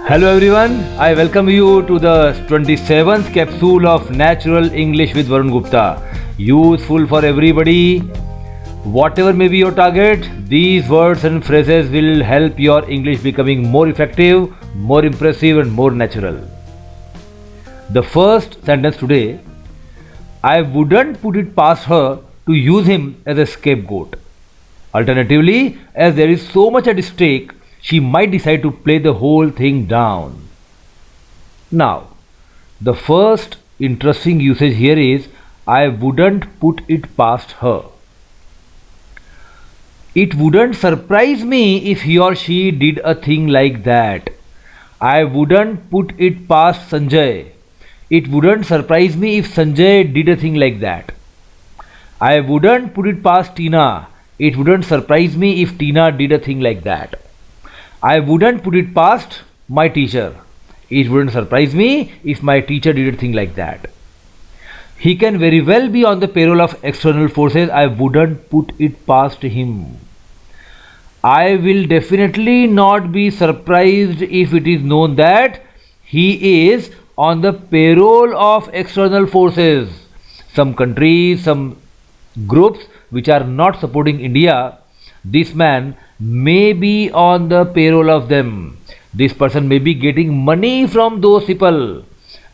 Hello everyone, I welcome you to the 27th capsule of Natural English with Varun Gupta. Useful for everybody. Whatever may be your target, these words and phrases will help your English becoming more effective, more impressive and more natural. The first sentence today, I wouldn't put it past her to use him as a scapegoat. Alternatively, as there is so much at stake, she might decide to play the whole thing down. Now, the first interesting usage here is I wouldn't put it past her. It wouldn't surprise me if he or she did a thing like that. I wouldn't put it past Sanjay. It wouldn't surprise me if Sanjay did a thing like that. I wouldn't put it past Tina. It wouldn't surprise me if Tina did a thing like that. I wouldn't put it past my teacher. It wouldn't surprise me if my teacher did a thing like that. He can very well be on the payroll of external forces. I wouldn't put it past him. I will definitely not be surprised if it is known that he is on the payroll of external forces. Some countries, some groups which are not supporting India, this man may be on the payroll of them. This person may be getting money from those people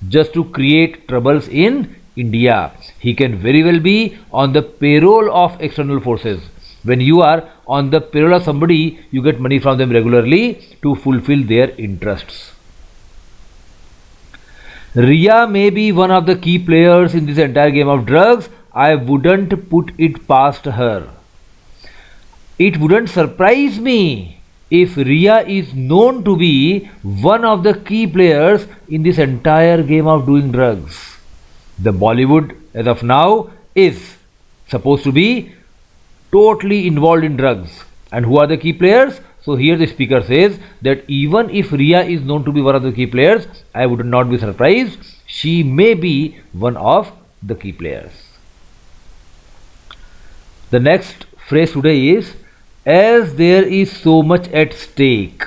just to create troubles in India. He can very well be on the payroll of external forces. When you are on the payroll of somebody, you get money from them regularly to fulfill their interests. Ria may be one of the key players in this entire game of drugs. I wouldn't put it past her. It wouldn't surprise me if Ria is known to be one of the key players in this entire game of doing drugs. The Bollywood, as of now, is supposed to be totally involved in drugs. And who are the key players? So here the speaker says that even if Ria is known to be one of the key players, I would not be surprised. She may be one of the key players. The next phrase today is, as there is so much at stake.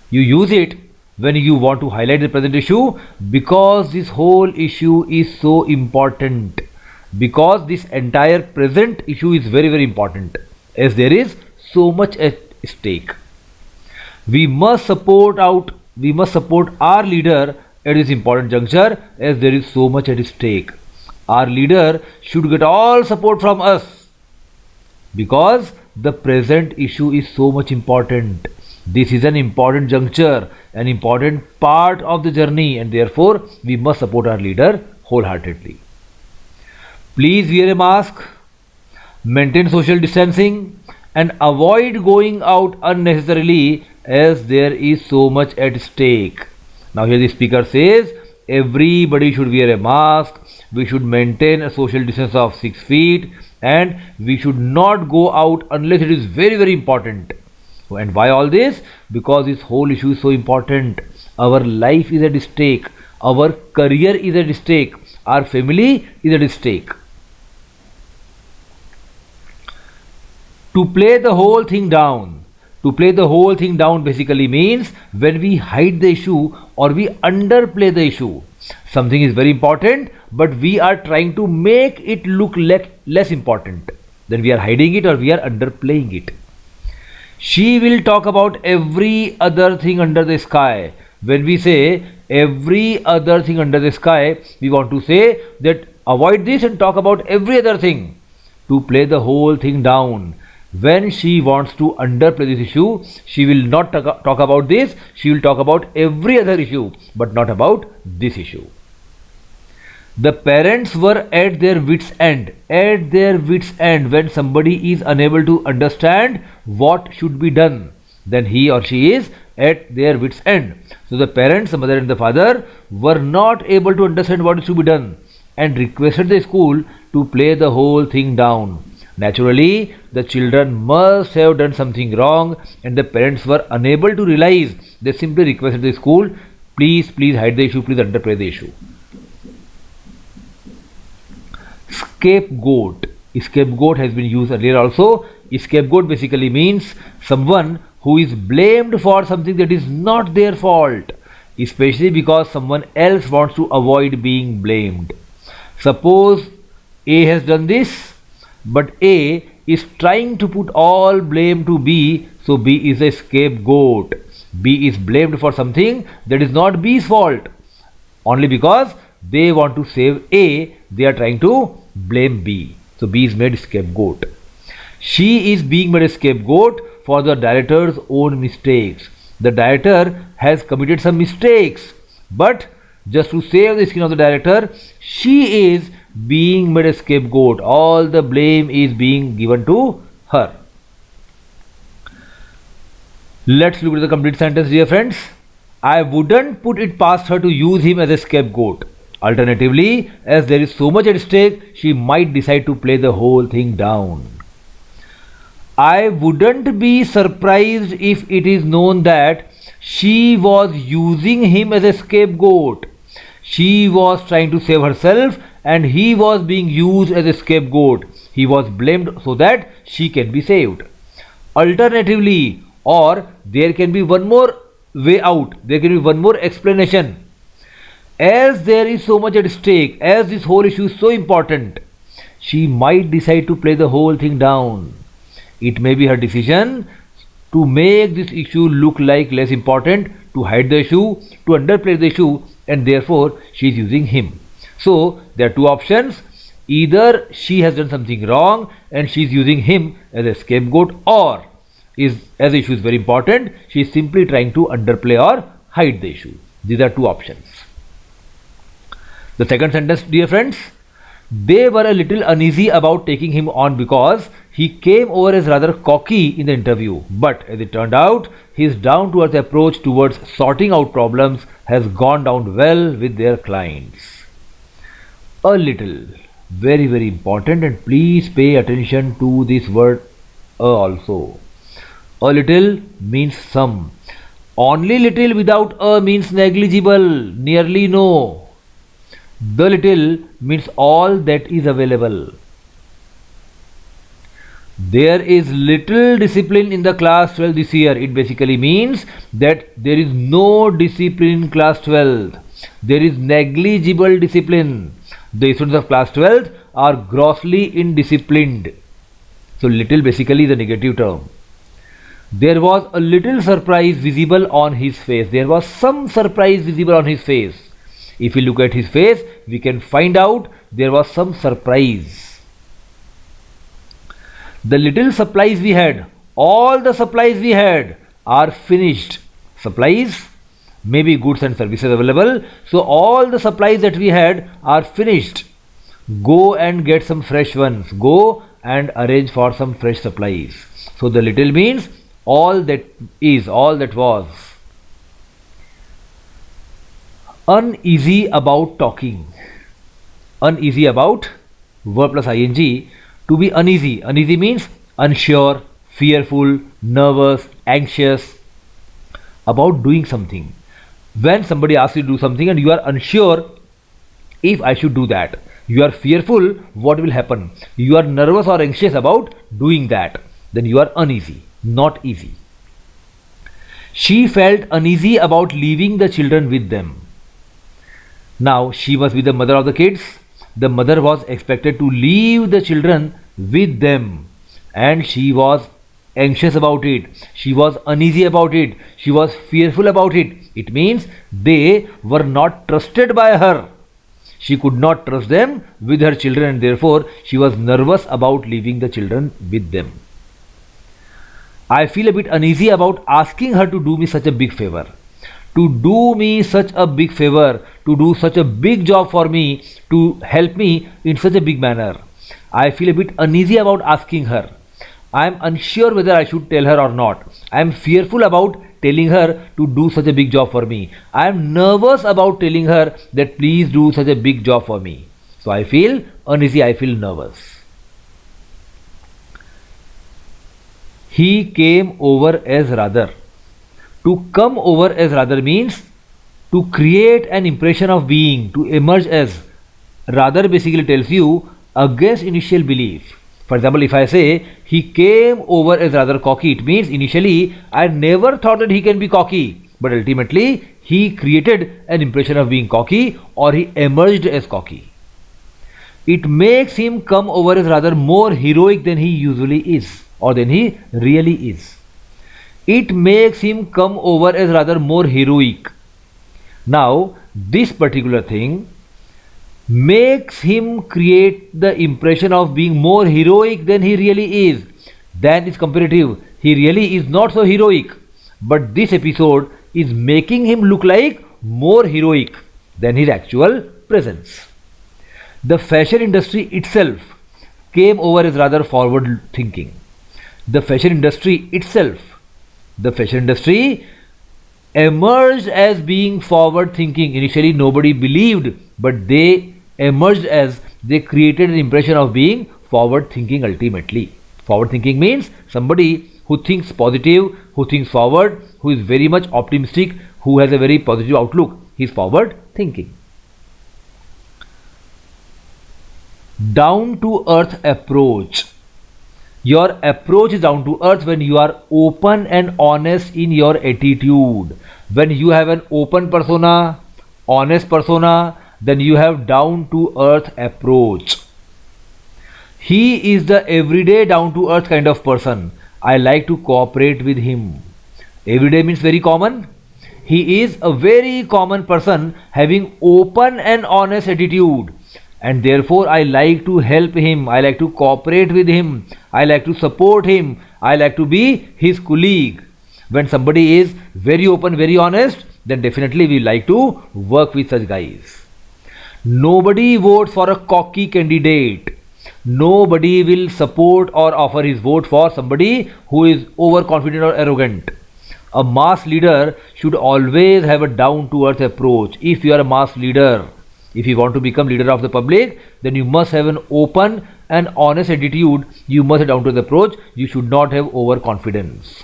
You use it when you want to highlight the present issue because this whole issue is so important. Because this entire present issue is very, very important. As there is so much at stake. We must support our leader at this important juncture as there is so much at stake. Our leader should get all support from us because the present issue is so much important. This is an important juncture, an important part of the journey, and therefore we must support our leader wholeheartedly. Please wear a mask, maintain social distancing, and avoid going out unnecessarily as there is so much at stake. Now here the speaker says everybody should wear a mask, we should maintain a social distance of 6 feet, and we should not go out unless it is very, very important. And why all this? Because this whole issue is so important. Our life is at stake, our career is at stake, our family is at stake. To play the whole thing down. To play the whole thing down basically means when we hide the issue or we underplay the issue. Something is very important, but we are trying to make it look less important. Then we are hiding it or we are underplaying it. She will talk about every other thing under the sky. When we say every other thing under the sky, we want to say that avoid this and talk about every other thing. To play the whole thing down. When she wants to underplay this issue, she will not talk about this, she will talk about every other issue, but not about this issue. The parents were at their wits' end. At their wits' end, when somebody is unable to understand what should be done, then he or she is at their wits' end. So the parents, the mother and the father, were not able to understand what is to be done and requested the school to play the whole thing down. Naturally, the children must have done something wrong and the parents were unable to realize. They simply requested the school, please hide the issue, please underplay the issue. Scapegoat. Scapegoat has been used earlier also. Scapegoat basically means someone who is blamed for something that is not their fault. especially because someone else wants to avoid being blamed. Suppose A has done this, but A is trying to put all blame to B, so B is a scapegoat. B is blamed for something that is not B's fault. Only because they want to save A, they are trying to blame B. So B is made scapegoat. She is being made a scapegoat for the director's own mistakes. The director has committed some mistakes, but just to save the skin of the director, she is being made a scapegoat. All the blame is being given to her. Let's look at the complete sentence, dear friends. I wouldn't put it past her to use him as a scapegoat. Alternatively, as there is so much at stake, she might decide to play the whole thing down. I wouldn't be surprised if it is known that she was using him as a scapegoat. She was trying to save herself and he was being used as a scapegoat. He was blamed so that she can be saved. Alternatively, or there can be one more way out, there can be one more explanation. As there is so much at stake, as this whole issue is so important, she might decide to play the whole thing down. It may be her decision to make this issue look like less important, to hide the issue, to underplay the issue, and therefore she is using him. So there are two options. Either she has done something wrong and she is using him as a scapegoat, or as the issue is very important, she is simply trying to underplay or hide the issue. These are two options. The second sentence, dear friends, they were a little uneasy about taking him on because he came over as rather cocky in the interview. But as it turned out, his down-to-earth approach towards sorting out problems has gone down well with their clients. A little, very very important, and please pay attention to this word also. A little means some. Only little without a means negligible, nearly no. The little means all that is available. There is little discipline in the class 12 this year. It basically means that there is no discipline in class 12. There is negligible discipline. The students of class 12 are grossly indisciplined. So little basically is a negative term. There was a little surprise visible on his face. There was some surprise visible on his face. If we look at his face, we can find out there was some surprise. The little supplies we had, all the supplies we had are finished. Supplies, maybe goods and services available. So all the supplies that we had are finished. Go and get some fresh ones. Go and arrange for some fresh supplies. So the little means all that is, all that was. Uneasy about talking. Uneasy about, verb plus ing. To be uneasy. Uneasy means unsure, fearful, nervous, anxious about doing something. When somebody asks you to do something and you are unsure if I should do that, you are fearful what will happen, you are nervous or anxious about doing that, then you are uneasy, not easy. She felt uneasy about leaving the children with them. Now she was with the mother of the kids. The mother was expected to leave the children with them, and she was anxious about it. She was uneasy about it. She was fearful about it. It means they were not trusted by her. She could not trust them with her children, and therefore she was nervous about leaving the children with them. I feel a bit uneasy about asking her to do me such a big favor. To do me such a big favor, to do such a big job for me, to help me in such a big manner. I feel a bit uneasy about asking her. I am unsure whether I should tell her or not. I am fearful about telling her to do such a big job for me. I am nervous about telling her that please do such a big job for me. So I feel uneasy, I feel nervous. He came over as rather. To come over as rather means to create an impression of being, to emerge as. Rather basically tells you against initial belief. For example, if I say he came over as rather cocky, it means initially I never thought that he can be cocky, but ultimately he created an impression of being cocky, or he emerged as cocky. It makes him come over as rather more heroic than he usually is, or than he really is. It makes him come over as rather more heroic. Now, this particular thing makes him create the impression of being more heroic than he really is. Than is comparative. He really is not so heroic. But this episode is making him look like more heroic than his actual presence. The fashion industry itself came over as rather forward thinking. The fashion industry emerged as being forward thinking. Initially, nobody believed, but they emerged as they created an impression of being forward thinking ultimately. Forward thinking means somebody who thinks positive, who thinks forward, who is very much optimistic, who has a very positive outlook. He is forward thinking. Down to earth approach. Your approach is down to earth when you are open and honest in your attitude. When you have an open persona, honest persona, then you have down to earth approach. He is the everyday down to earth kind of person. I like to cooperate with him. Everyday means very common. He is a very common person having open and honest attitude. And therefore I like to help him, I like to cooperate with him, I like to support him, I like to be his colleague. When somebody is very open, very honest, then definitely we like to work with such guys. Nobody votes for a cocky candidate. Nobody will support or offer his vote for somebody who is overconfident or arrogant. A mass leader should always have a down to earth approach. If you are a mass leader, if you want to become leader of the public, then you must have an open and honest attitude. You must have down to the approach. You should not have overconfidence.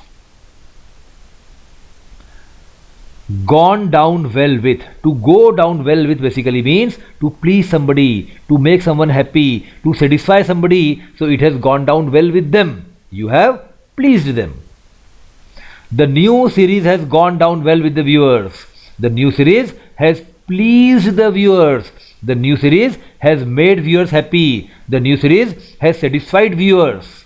Gone down well with. To go down well with basically means to please somebody, to make someone happy, to satisfy somebody. So it has gone down well with them. You have pleased them. The new series has gone down well with the viewers. The new series has pleased the viewers. The new series has made viewers happy. The new series has satisfied viewers.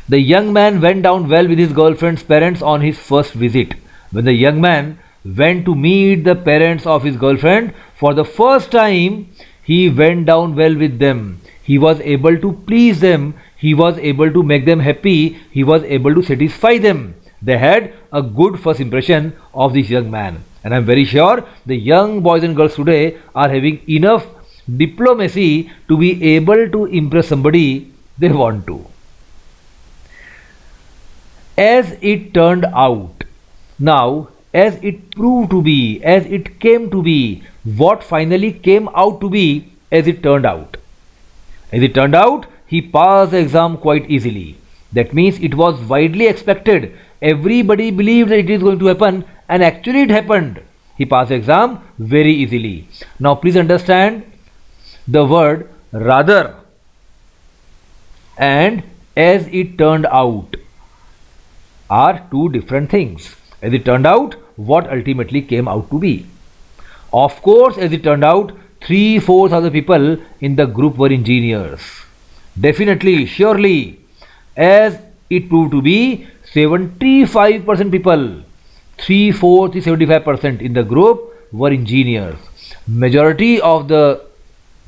The young man went down well with his girlfriend's parents on his first visit. When the young man went to meet the parents of his girlfriend for the first time, he went down well with them. He was able to please them. He was able to make them happy. He was able to satisfy them. They had a good first impression of this young man. And I am very sure the young boys and girls today are having enough diplomacy to be able to impress somebody they want to. As it turned out, now as it proved to be, as it came to be, what finally came out to be as it turned out. As it turned out, he passed the exam quite easily. That means it was widely expected. Everybody believed that it is going to happen, and actually it happened. He passed the exam very easily. Now please understand the word rather and as it turned out are two different things. As it turned out, what ultimately came out to be. Of course, as it turned out, 3/4 of the people in the group were engineers. Definitely, surely, as it proved to be, 75% people, 3/4 to 75% in the group were engineers. Majority of the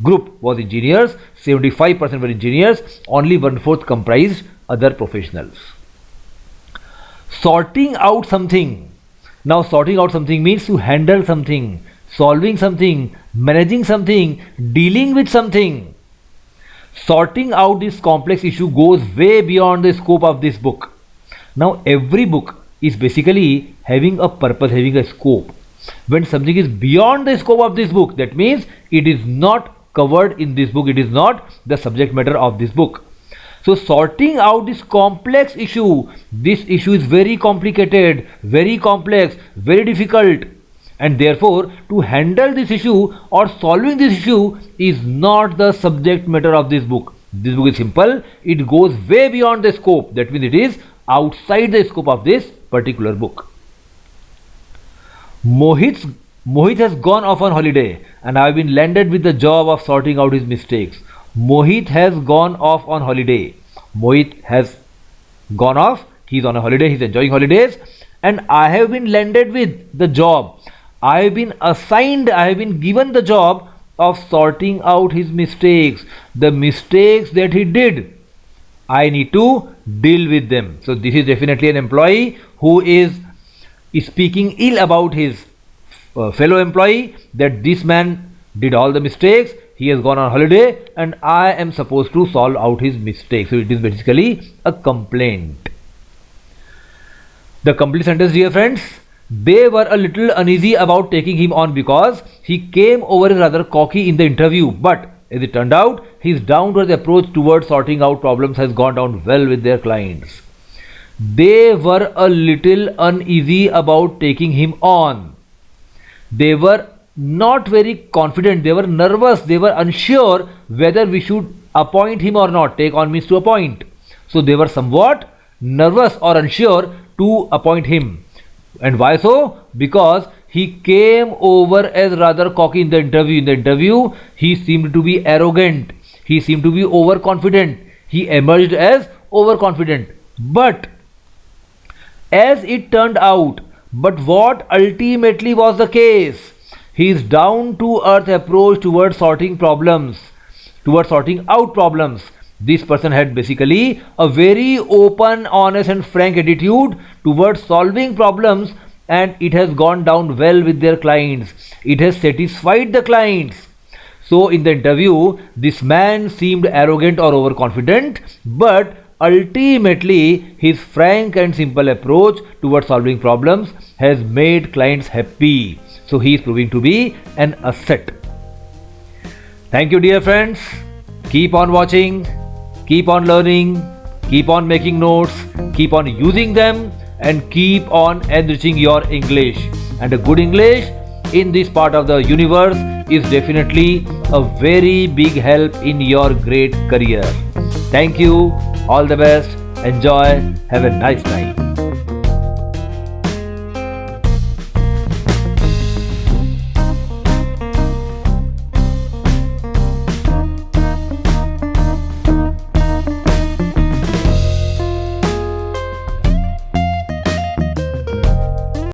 group was engineers, 75% were engineers, only 1/4 comprised other professionals. Sorting out something. Now sorting out something means to handle something, solving something, managing something, dealing with something. Sorting out this complex issue goes way beyond the scope of this book. Now every book is basically having a purpose, having a scope. When something is beyond the scope of this book, that means it is not covered in this book, it is not the subject matter of this book. So sorting out this complex issue, this issue is very complicated, very complex, very difficult, and therefore to handle this issue or solving this issue is not the subject matter of this book. This book is simple, it goes way beyond the scope, that means it is outside the scope of this particular book. Mohit Mohit has gone off on holiday and I've been landed with the job of sorting out his mistakes. Mohit has gone off on holiday. Mohit has gone off. He's on a holiday. He's enjoying holidays. And I have been landed with the job. I have been assigned, I have been given the job of sorting out his mistakes. The mistakes that he did, I need to deal with them. So this is definitely an employee who is speaking ill about his fellow employee, that this man did all the mistakes, he has gone on holiday and I am supposed to solve out his mistakes. So it is basically a complaint. The complete sentence, dear friends: they were a little uneasy about taking him on because he came over rather cocky in the interview, but as it turned out, his down-to-earth approach towards sorting out problems has gone down well with their clients. They were a little uneasy about taking him on. They were not very confident, they were nervous, they were unsure whether we should appoint him or not. Take on means to appoint. So they were somewhat nervous or unsure to appoint him. And why so? Because he came over as rather cocky in the interview. In the interview, he seemed to be arrogant. He seemed to be overconfident. He emerged as overconfident. But as it turned out, but what ultimately was the case? His down-to-earth approach towards sorting out problems. This person had basically a very open, honest and frank attitude towards solving problems, and it has gone down well with their clients. It has satisfied the clients. So in the interview, this man seemed arrogant or overconfident, but ultimately his frank and simple approach towards solving problems has made clients happy. So he is proving to be an asset. Thank you, dear friends. Keep on watching, keep on learning, keep on making notes, keep on using them, and keep on enriching your English. And a good English in this part of the universe is definitely a very big help in your great career. Thank you. All the best. Enjoy. Have a nice time.